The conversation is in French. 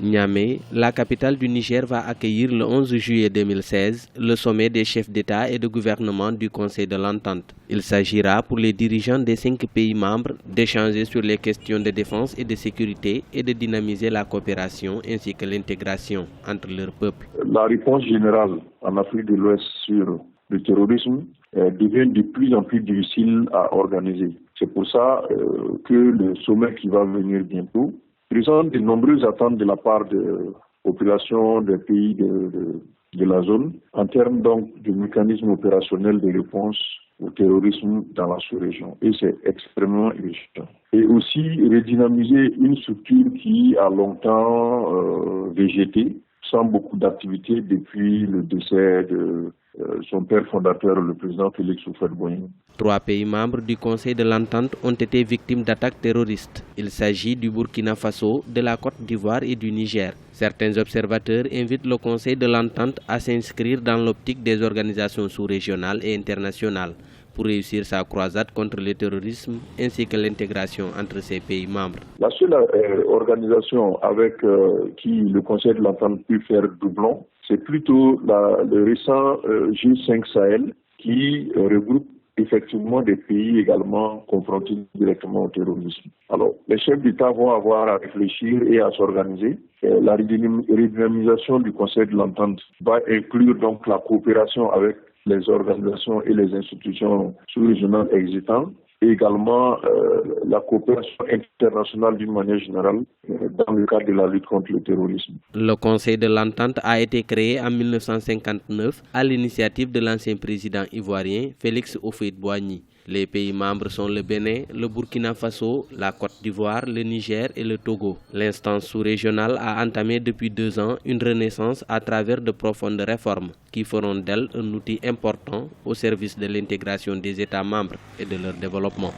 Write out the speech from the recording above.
Niamey, la capitale du Niger, va accueillir le 11 juillet 2016 le sommet des chefs d'État et de gouvernement du Conseil de l'Entente. Il s'agira pour les dirigeants des 5 pays membres d'échanger sur les questions de défense et de sécurité et de dynamiser la coopération ainsi que l'intégration entre leurs peuples. La réponse générale en Afrique de l'Ouest sur le terrorisme devient de plus en plus difficile à organiser. C'est pour ça que le sommet qui va venir bientôt présente de nombreuses attentes de la part de populations des pays de la zone en termes donc de mécanismes opérationnels de réponse au terrorisme dans la sous-région. Et c'est extrêmement urgent. Et aussi redynamiser une structure qui a longtemps végété, sans beaucoup d'activité depuis le décès de son père fondateur, le président Félix Houphouët-Boigny. 3 pays membres du Conseil de l'Entente ont été victimes d'attaques terroristes. Il s'agit du Burkina Faso, de la Côte d'Ivoire et du Niger. Certains observateurs invitent le Conseil de l'Entente à s'inscrire dans l'optique des organisations sous-régionales et internationales pour réussir sa croisade contre le terrorisme ainsi que l'intégration entre ces pays membres. La seule organisation avec qui le Conseil de l'Entente peut faire doublon, c'est plutôt le récent G5 Sahel qui regroupe effectivement des pays également confrontés directement au terrorisme. Alors, les chefs d'État vont avoir à réfléchir et à s'organiser. La redynamisation du Conseil de l'Entente va inclure donc la coopération avec les organisations et les institutions sous-régionales existantes, et également la coopération internationale d'une manière générale dans le cadre de la lutte contre le terrorisme. Le Conseil de l'Entente a été créé en 1959 à l'initiative de l'ancien président ivoirien Félix Houphouët-Boigny. Les pays membres sont le Bénin, le Burkina Faso, la Côte d'Ivoire, le Niger et le Togo. L'instance sous-régionale a entamé depuis 2 ans une renaissance à travers de profondes réformes qui feront d'elle un outil important au service de l'intégration des États membres et de leur développement.